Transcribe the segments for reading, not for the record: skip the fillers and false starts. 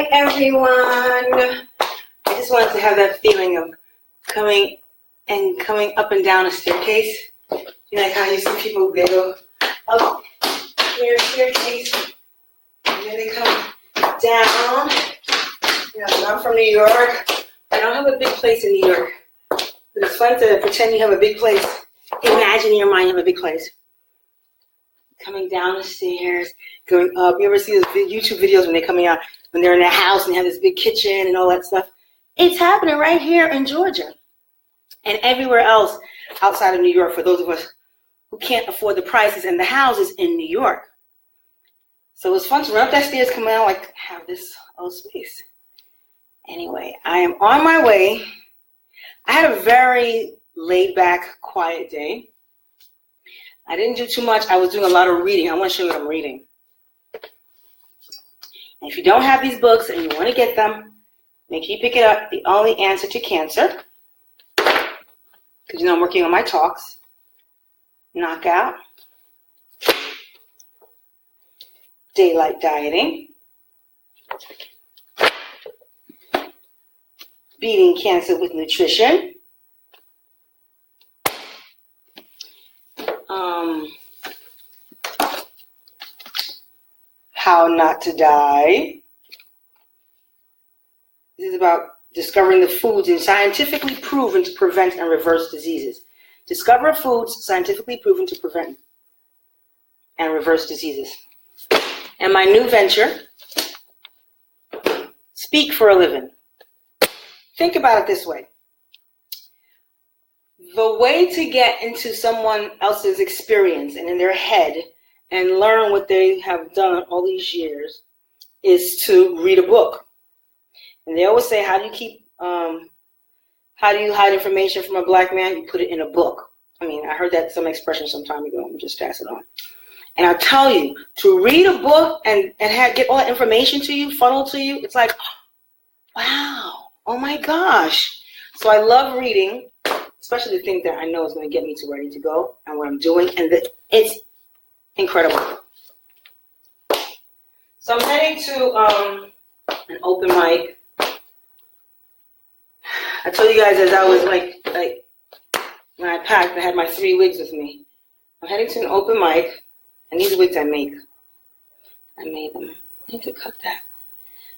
Hi everyone. I just wanted to have that feeling of coming up and down a staircase. You know, like how you see people, they go up their staircase and then they come down. You know, I'm from New York. I don't have a big place in New York, but it's fun to pretend you have a big place. Imagine in your mind you have a big place. Coming down the stairs, going up. You ever see those YouTube videos when they're coming out, when they're in their house and they have this big kitchen and all that stuff? It's happening right here in Georgia and everywhere else outside of New York for those of us who can't afford the prices and the houses in New York. So it's fun to run up that stairs, come out, like have this little space. Anyway, I am on my way. I had a very laid back, quiet day. I didn't do too much. I was doing a lot of reading. I want to show you what I'm reading. And if you don't have these books and you want to get them, make sure you pick it up. The Only Answer to Cancer. Because you know I'm working on my talks. Knockout. Daylight Dieting. Beating Cancer with Nutrition. How Not to Die. This is about discovering the foods and scientifically proven to prevent and reverse diseases. Discover foods scientifically proven to prevent and reverse diseases. And my new venture, Speak for a Living. Think about it this way. The way to get into someone else's experience and in their head and learn what they have done all these years is to read a book. And they always say, how do you hide information from a black man? You put it in a book. I mean, I heard that some expression some time ago. I'm just pass it on. And I tell you, to read a book and get all that information to you, funneled to you, it's like, wow, oh my gosh. So I love reading, especially the things that I know is going to get me to where I need to go and what I'm doing. And it's incredible. So I'm heading to an open mic. I told you guys as I was like when I packed, I had my 3 wigs with me. I'm heading to an open mic, and these wigs I made them. I need to cut that.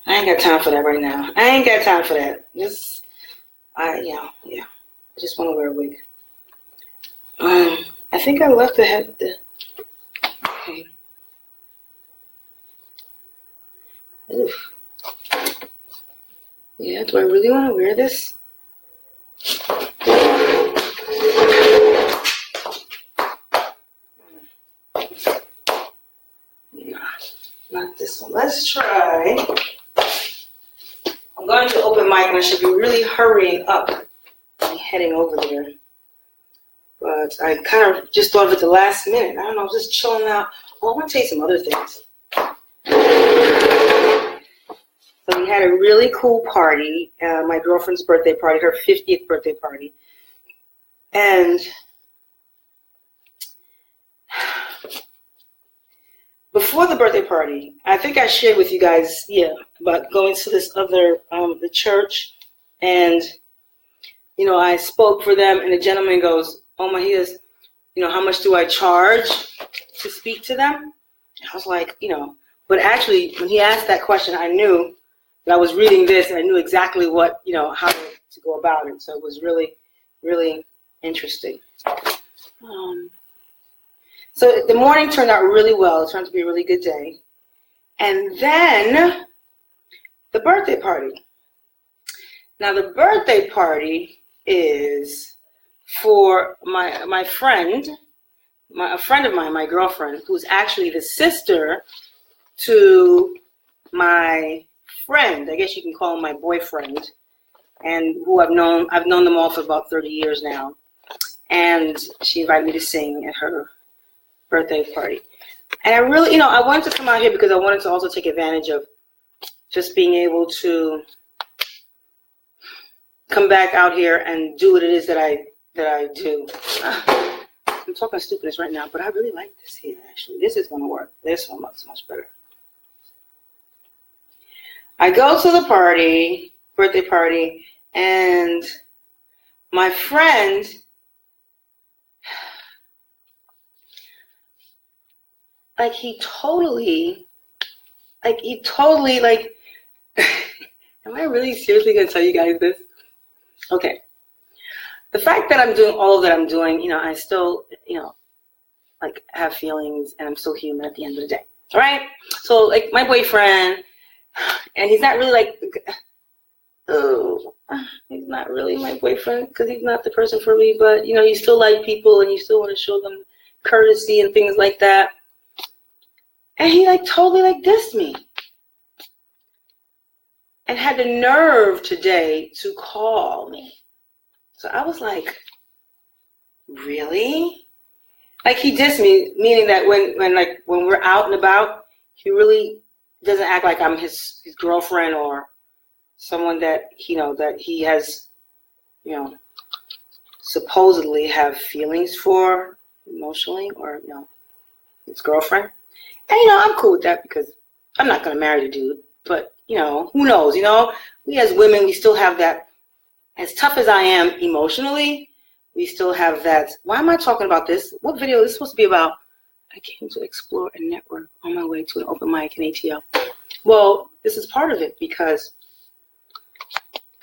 I ain't got time for that right now. I ain't got time for that. Yeah. I just want to wear a wig. I think I left the head. Okay. Oof. Yeah, do I really want to wear this? Nah, not this one. Let's try. I'm going to open mic and I should be really hurrying up and heading over there. But I kind of just thought of it the last minute. I don't know, just chilling out. Oh, I want to tell you some other things. So we had a really cool party, my girlfriend's birthday party, her 50th birthday party. And before the birthday party, I think I shared with you guys, about going to this other, the church. And, you know, I spoke for them and the gentleman goes, oh my, he goes, you know, how much do I charge to speak to them? And I was like, you know, but actually when he asked that question, I knew that I was reading this and I knew exactly what, you know, how to go about it. So it was really, really interesting. So the morning turned out really well. It turned out to be a really good day. And then the birthday party. Now the birthday party is for my friend, a friend of mine, my girlfriend, who's actually the sister to my friend. I guess you can call him my boyfriend, and who I've known them all for about 30 years now. And she invited me to sing at her birthday party. And I really, you know, I wanted to come out here because I wanted to also take advantage of just being able to come back out here and do what it is that I do. I'm talking stupidness right now, but I really like this here, actually. This is going to work. This one looks much better. I go to the birthday party, and my friend, he totally, am I really seriously going to tell you guys this? Okay. The fact that I'm doing all that I'm doing, I still, have feelings, and I'm still human at the end of the day. All right? So, my boyfriend, and he's not really he's not really my boyfriend because he's not the person for me, but, you still like people and you still want to show them courtesy and things like that. And he, totally, dissed me. And had the nerve today to call me. So I was like, really? He dissed me, meaning that when we're out and about, he really doesn't act like I'm his girlfriend or someone that that he has, supposedly have feelings for emotionally, or his girlfriend. And I'm cool with that because I'm not gonna marry the dude. But who knows? We as women, we still have that. As tough as I am emotionally, we still have that. Why am I talking about this? What video is this supposed to be about? I came to explore and network on my way to an open mic in ATL. Well, this is part of it because,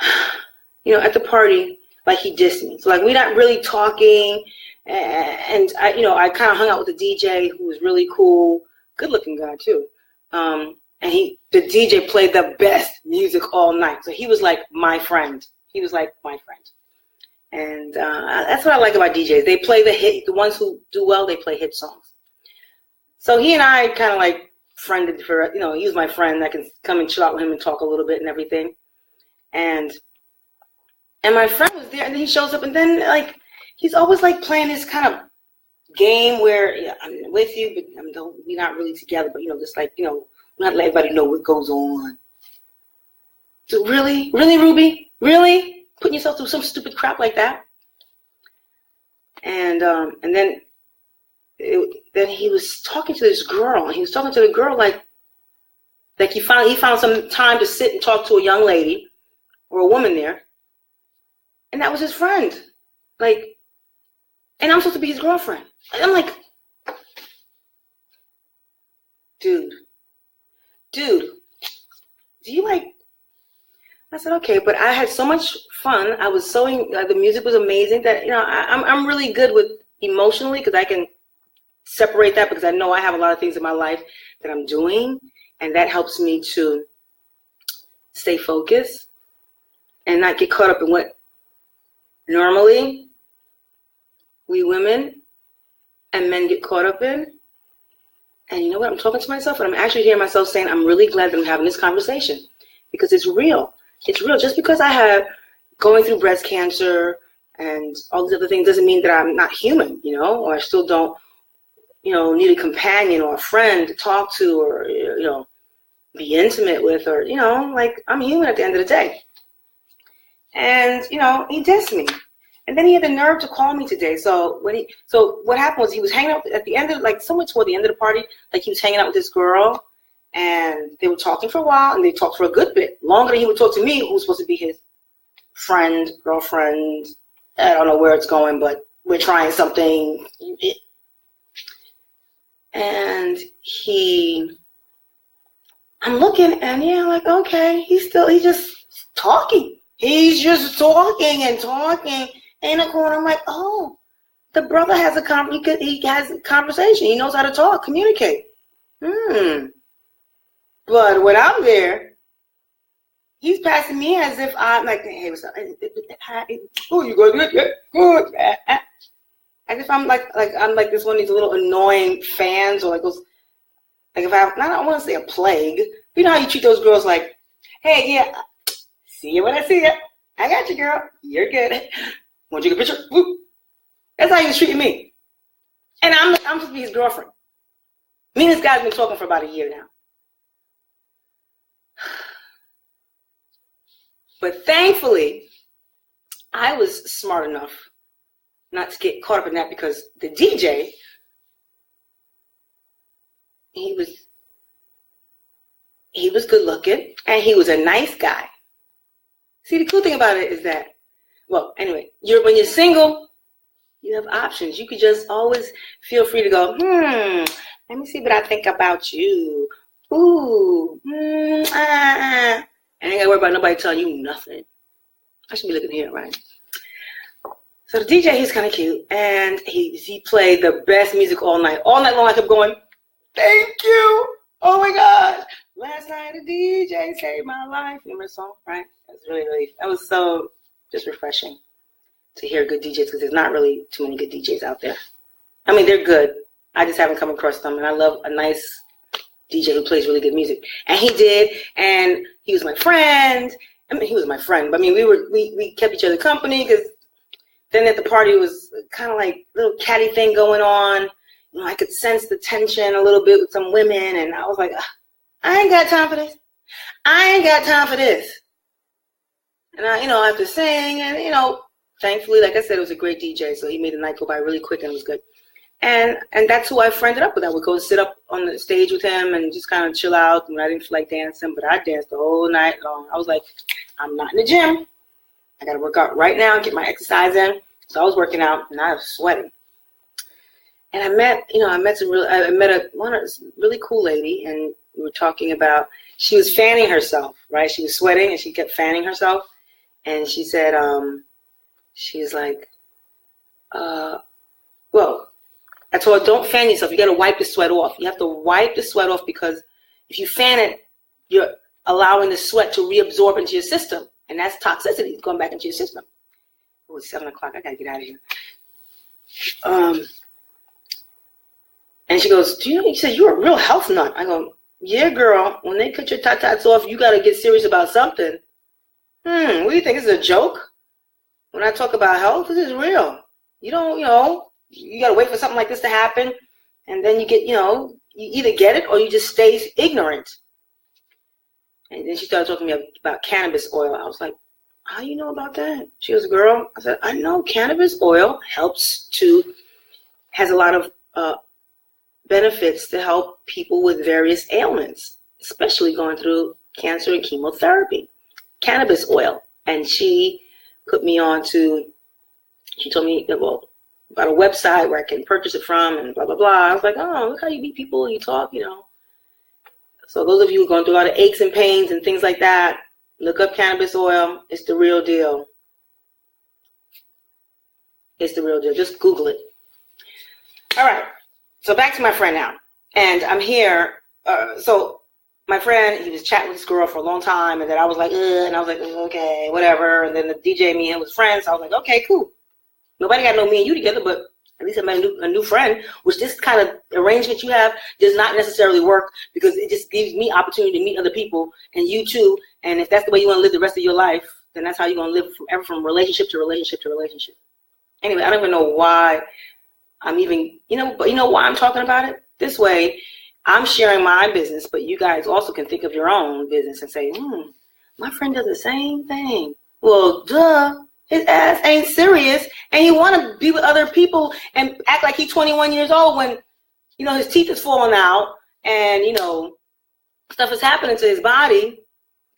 at the party, he dissed me. So, we're not really talking. And I kind of hung out with the DJ who was really cool. Good-looking guy, too. And the DJ played the best music all night. So he was like my friend. And that's what I like about DJs. They play the ones who do well, they play hit songs. So he and I kind of friended for, he was my friend. I can come and chill out with him and talk a little bit and everything. And my friend was there, and then he shows up, and then he's always playing this kind of game where I'm with you, but we're not really together, but just not let everybody know what goes on. So really, Ruby, really putting yourself through some stupid crap like that? And then he was talking to this girl, and he was talking to the girl like he found some time to sit and talk to a young lady or a woman there, and that was his friend, and I'm supposed to be his girlfriend. And I'm like, dude, do you I said, okay, but I had so much fun. I was the music was amazing that, I'm really good with emotionally because I can separate that because I know I have a lot of things in my life that I'm doing, and that helps me to stay focused and not get caught up in what normally we women and men get caught up in. And you know what? I'm talking to myself, and I'm actually hearing myself saying, I'm really glad that I'm having this conversation because it's real. It's real. Just because I have going through breast cancer and all these other things doesn't mean that I'm not human, or I still don't, need a companion or a friend to talk to or, be intimate with or, I'm human at the end of the day. And, he dissed me. And then he had the nerve to call me today. So what happened was he was hanging out at the end of, somewhere toward the end of the party, he was hanging out with this girl, and they were talking for a while, and they talked for a good bit, longer than he would talk to me, who was supposed to be his friend, girlfriend. I don't know where it's going, but we're trying something. And I'm looking, and okay, he's just talking. He's just talking and talking. In a corner, I'm like, oh, the brother has he has a conversation. He knows how to talk, communicate. But when I'm there, he's passing me as if I'm hey, what's up? Oh, you good? Yeah, good. As if I'm I'm this one of these little annoying fans, or those, if I don't want to say a plague. You know how you treat those girls hey, yeah, see you when I see you. I got you, girl. You're good. Want to take a picture? Woo. That's how he was treating me. And I'm supposed to be his girlfriend. Me and this guy's been talking for about a year now. But thankfully, I was smart enough not to get caught up in that because the DJ, he was he was good looking, and he was a nice guy. See, the cool thing about it is that, well, anyway, when you're single, you have options. You could just always feel free to go, let me see what I think about you. Ooh, And I ain't got to worry about nobody telling you nothing. I should be looking here, right? So the DJ, he's kind of cute, and he played the best music all night. All night long, I kept going, thank you. Oh, my gosh. Last night, a DJ saved my life. Remember the song, right? That was so just refreshing to hear good DJs, because there's not really too many good DJs out there. I mean, they're good. I just haven't come across them, and I love a nice DJ who plays really good music. And he did, and he was my friend. I mean, he was my friend, but I mean, we kept each other company, because then at the party was kind of like a little catty thing going on. You know, I could sense the tension a little bit with some women, and I was like, I ain't got time for this. I ain't got time for this. And I have to sing, and thankfully, like I said, it was a great DJ, so he made the night go by really quick, and it was good. And that's who I friended up with. I would go sit up on the stage with him and just kind of chill out when I didn't feel like dancing, but I danced the whole night long. I was like, I'm not in the gym. I got to work out right now, get my exercise in. So I was working out, and I was sweating. And I met one really cool lady, and we were talking about, she was fanning herself, right? She was sweating, and she kept fanning herself. And she said, she's like, well, I told her, don't fan yourself. You got to wipe the sweat off. You have to wipe the sweat off, because if you fan it, you're allowing the sweat to reabsorb into your system. And that's toxicity. It's going back into your system. Oh, it's 7 o'clock. I got to get out of here. And she goes, you said you're a real health nut. I go, yeah, girl. When they cut your tatas off, you got to get serious about something. What do you think? This is a joke? When I talk about health, this is real. You don't, you got to wait for something like this to happen, and then you get, you either get it or you just stay ignorant. And then she started talking to me about cannabis oil. I was like, how do you know about that? She was a girl. I said, I know cannabis oil has a lot of benefits to help people with various ailments, especially going through cancer and chemotherapy. Cannabis oil. And she put me on to, she told me, well, about a website where I can purchase it from, and blah, blah, blah. I was like, oh, look how you meet people and you talk, So those of you who are going through a lot of aches and pains and things like that, look up cannabis oil. It's the real deal. It's the real deal. Just Google it. All right. So back to my friend now. And I'm here. So my friend, he was chatting with this girl for a long time, and then I was like, and I was like, okay, whatever. And then the DJ, me and him was friends. So I was like, okay, cool. Nobody got to know me and you together, but at least I met a new friend, which this kind of arrangement you have does not necessarily work, because it just gives me opportunity to meet other people, and you too. And if that's the way you want to live the rest of your life, then that's how you're going to live from relationship to relationship to relationship. Anyway, I don't even know why I'm even, but you know why I'm talking about it? This way, I'm sharing my business, but you guys also can think of your own business and say, my friend does the same thing. Well, duh. His ass ain't serious, and he want to be with other people and act like he's 21 years old when, his teeth is falling out, and, stuff is happening to his body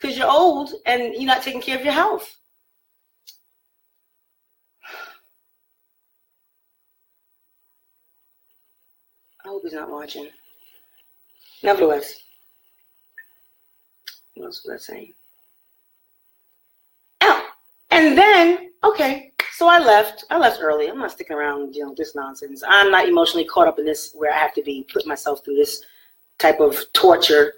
because you're old and you're not taking care of your health. I hope he's not watching. Nevertheless, what else was I saying? And then, okay, so I left early. I'm not sticking around dealing with this nonsense. I'm not emotionally caught up in this where I have to be putting myself through this type of torture.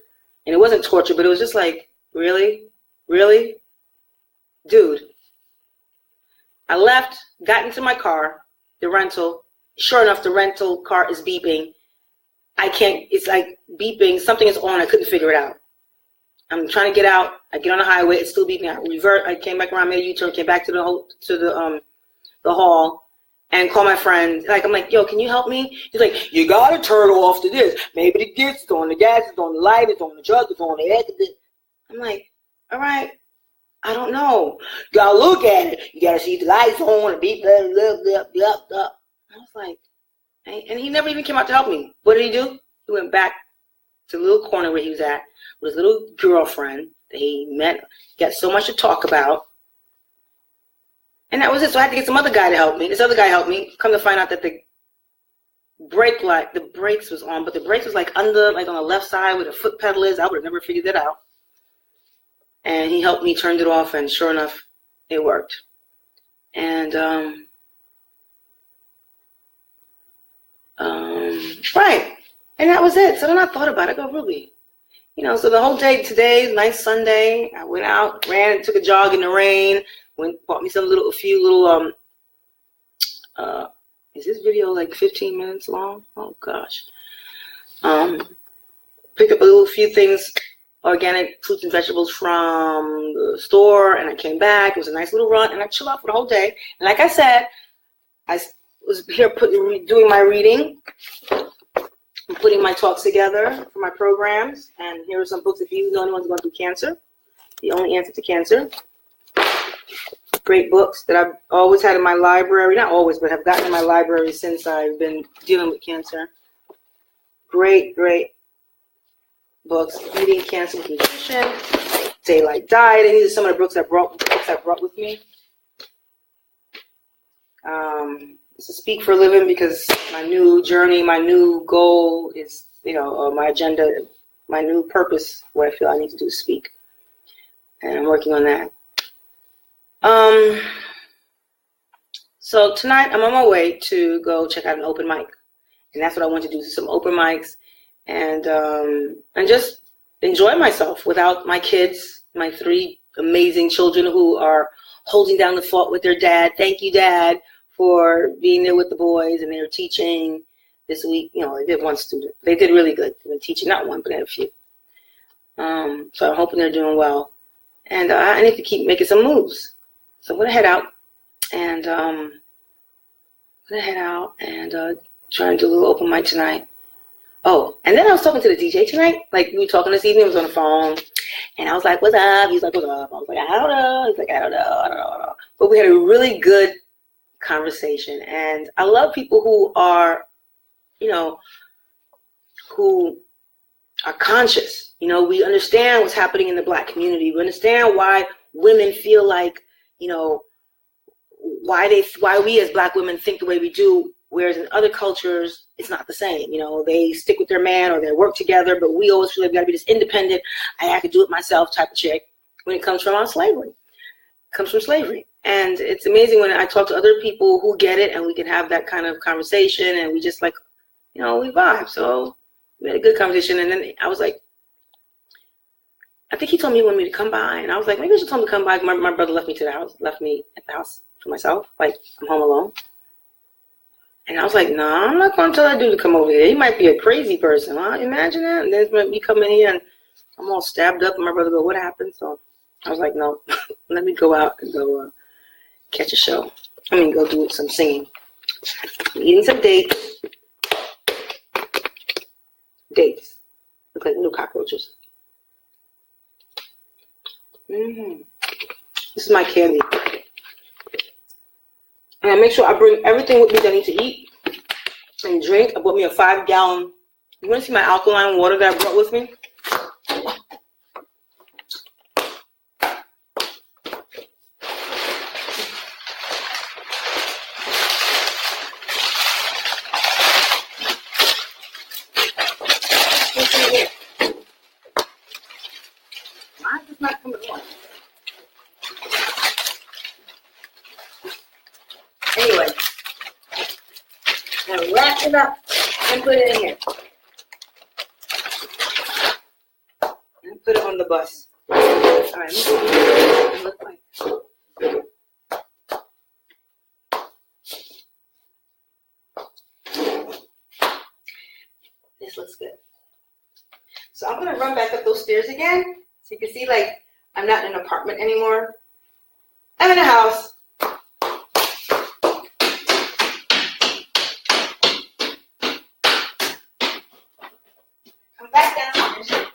And it wasn't torture, but it was just like, really? Really? Dude. I left, got into my car, the rental. Sure enough, the rental car is beeping. It's like beeping. Something is on. I couldn't figure it out. I'm trying to get out. I get on the highway. It's still beeping. I came back around, made a U-turn, came back to the hall, and called my friend. I'm like, yo, can you help me? He's like, you gotta turn off to this. Maybe the gas is on, the gas is on, the light is on, the truck is on, the air. I'm like, all right, I don't know. You gotta look at it. You gotta see the lights on, the beep, blah, blah, blah, blah, blah. I was like, and he never even came out to help me. What did he do? He went back to the little corner where he was at with his little girlfriend that he met, got so much to talk about. And that was it. So I had to get some other guy to help me. This other guy helped me. Come to find out that the brakes was on, but the brakes was like on the left side where the foot pedal is. I would have never figured that out. And he helped me, turned it off, and sure enough, it worked. And right. And that was it. So then I thought about it. I go, really? So the whole day today, nice Sunday, I went out, ran, took a jog in the rain, bought me a few little is this video like 15 minutes long? Oh gosh. Picked up a few things, organic fruits and vegetables from the store, and I came back. It was a nice little run, and I chilled out for the whole day. And like I said, I was here doing my reading and putting my talks together for my programs. And here are some books if you know anyone's going through cancer. The Only Answer to Cancer. Great books that I've always had in my library. Not always, but have gotten in my library since I've been dealing with cancer. Great, great books. Eating Cancer with Nutrition. Daylight Diet. And these are some of the books I brought with me. To speak for a living because my new journey, my new goal is, my agenda, my new purpose, what I feel I need to do is speak. And I'm working on that. So tonight I'm on my way to go check out an open mic. And that's what I want to do, some open mics and just enjoy myself without my kids, my 3 amazing children who are holding down the fort with their dad. Thank you, Dad, for being there with the boys, and they were teaching this week. They did one student. They did really good. They've been teaching, not one, but they had a few. So I'm hoping they're doing well. And I need to keep making some moves. So I'm going to head out and try and do a little open mic tonight. Oh, and then I was talking to the DJ tonight. Like, we were talking this evening. I was on the phone. And I was like, what's up? He's like, what's up? I was like, I don't know. He's like, I don't know. But we had a really good conversation. And I love people who are, who are conscious. We understand what's happening in the Black community. We understand why women feel like, why we as Black women think the way we do, whereas in other cultures, it's not the same. They stick with their man or they work together, but we always feel like we gotta be this independent, I can do it myself type of chick when it comes from our slavery. It comes from slavery. And it's amazing when I talk to other people who get it and we can have that kind of conversation and we just we vibe. So we had a good conversation. And then I was like, I think he told me he wanted me to come by. And I was like, maybe I should tell him to come by. My brother left me at the house for myself. Like, I'm home alone. And I was like, no, I'm not going to tell that dude to come over here. He might be a crazy person. Huh? Imagine that. And then me come in here and I'm all stabbed up. And my brother go, what happened? So I was like, no, let me go out and go catch a show. Go do some singing. I'm eating some dates. Dates. Look like little cockroaches. This is my candy. And I make sure I bring everything with me that I need to eat and drink. I bought me a 5-gallon. You want to see my alkaline water that I brought with me? Why is this not coming on? Anyway, now wrap it up and put it in here. And put it on the bus. All right, let me see what it looks like. This looks good. So I'm going to run back up those stairs again. So you can see, I'm not in an apartment anymore. I'm in a house. Come back downstairs.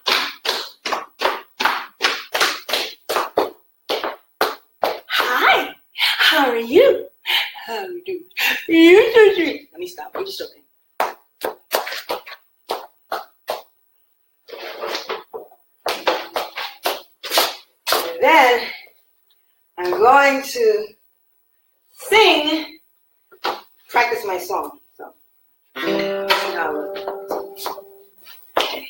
Hi. How are you? How are you doing? You're so sweet. Let me stop. I'm just joking. I'm going to practice my song. So, let's see how it looks. Okay.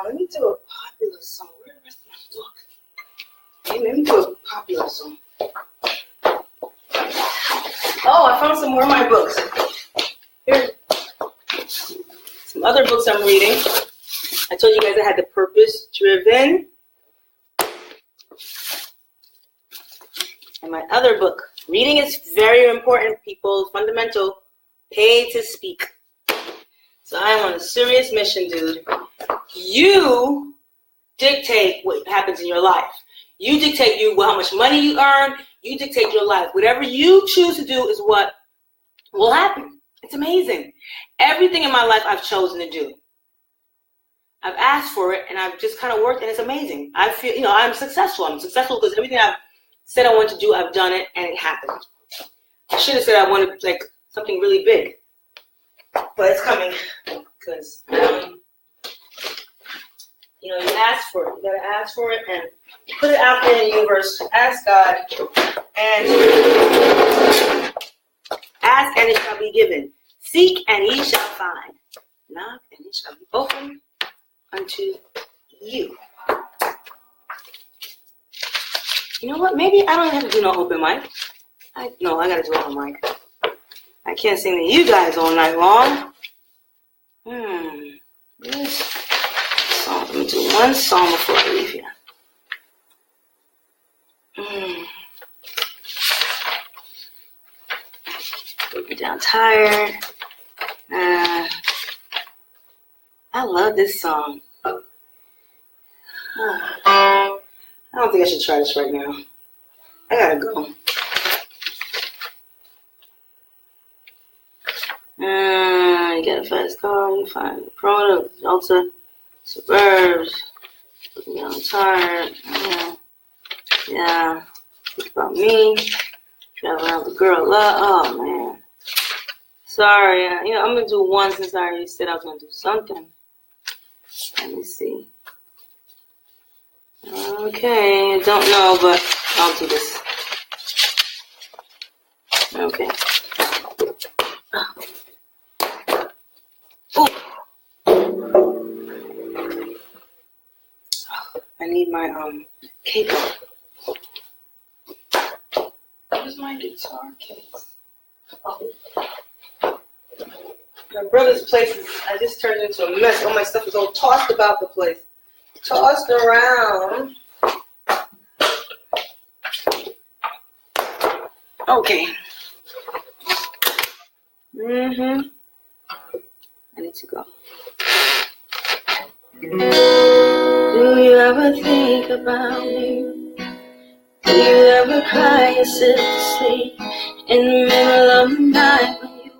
Let me do a popular song. Where's the rest of my book? Okay, let me do a popular song. Oh, I found some more of my books. Here's some other books I'm reading. I told you guys I had the Purpose Driven. And my other book. Reading is very important, people. Fundamental. Pay to speak. So I am on a serious mission, dude. You dictate what happens in your life. You dictate how much money you earn. You dictate your life. Whatever you choose to do is what will happen. It's amazing. Everything in my life I've chosen to do. I've asked for it, and I've just kind of worked, and it's amazing. I feel, I'm successful. I'm successful because everything I've said I want to do, I've done it, and it happened. I should have said I wanted, something really big. But it's coming because, you ask for it. You got to ask for it and put it out there in the universe. Ask God, and ask, and it shall be given. Seek, and ye shall find. Knock, and it shall be open unto you. You know what? Maybe I don't have to do no open mic. I got to do open mic. I can't sing to you guys all night long. This song. Let me do one song before I leave here. Put me down tired. I love this song. I don't think I should try this right now. I gotta go. You get a fast car, you find the Corona, Delta, Suburbs, looking down tired. Yeah, think about me, travel around the girl love. Oh man, sorry. I'm gonna do one since I already said I was gonna do something. Let me see. Okay, I don't know, but I'll do this. Okay. Ooh. I need my capo. Where's my guitar case? Oh. My brother's place I just turned into a mess. All my stuff is all tossed about the place. Tossed around. Okay. I need to go. Do you ever think about me? Do you ever cry yourself to sleep in the middle of the night when you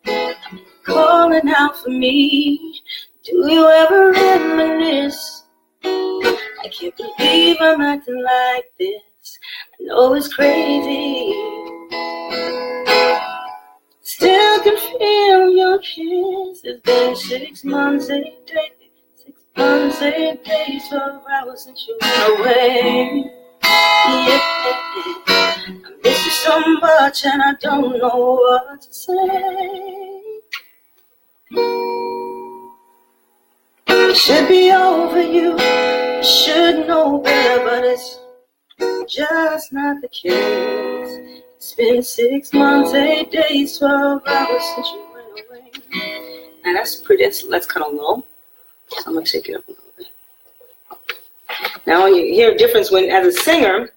awake, calling out for me? Do you ever reminisce? I can't believe I'm acting like this. I know it's crazy. Still can feel your kiss. It's been 6 months, 8 days. 6 months, 8 days, 12 hours since you went away. Yeah, I miss you so much and I don't know what to say. It should be over you. I should know better, but it's just not the case. It's been 6 months, 8 days, 12 hours since you went away. And that's kind of low. So I'm going to take it up a little bit. Now you hear a difference when, as a singer,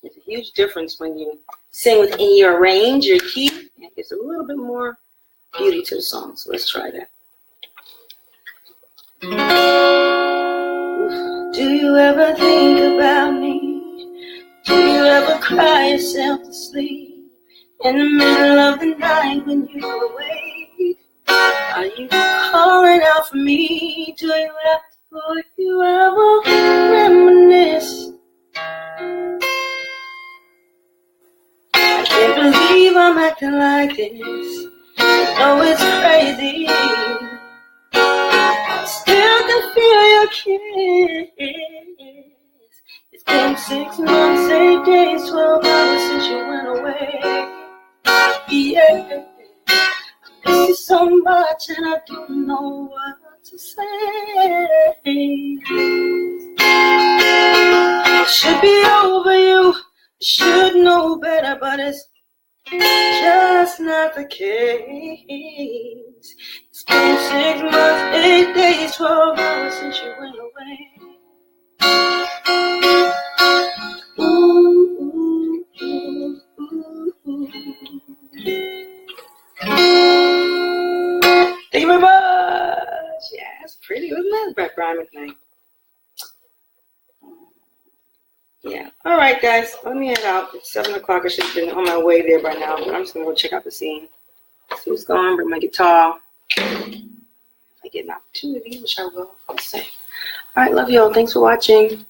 there's a huge difference when you sing within your range, your key. It gives a little bit more beauty to the song. So let's try that. Do you ever think about me? Do you ever cry yourself to sleep in the middle of the night when you're awake? Are you calling out for me? Do you ever reminisce? I can't believe I'm acting like this. know it's crazy. Still can feel your kiss. It's been 6 months, 8 days, 12 hours since you went away. Yeah, I miss you so much and I don't know what to say. It should be over, you should know better, but it's just not the case. It's been 6 months, 8 days, 12 hours since you went away. Ooh, ooh, ooh, ooh, ooh. Thank you very much. Yeah, that's pretty, wasn't it? Brett Bryman thing. Yeah. All right, guys. Let me head out. It's 7 o'clock. I should have been on my way there by now, but I'm just going to go check out the scene. See what's going on. Bring my guitar. If I get an opportunity, which I will, I'll say. All right. Love y'all. Thanks for watching.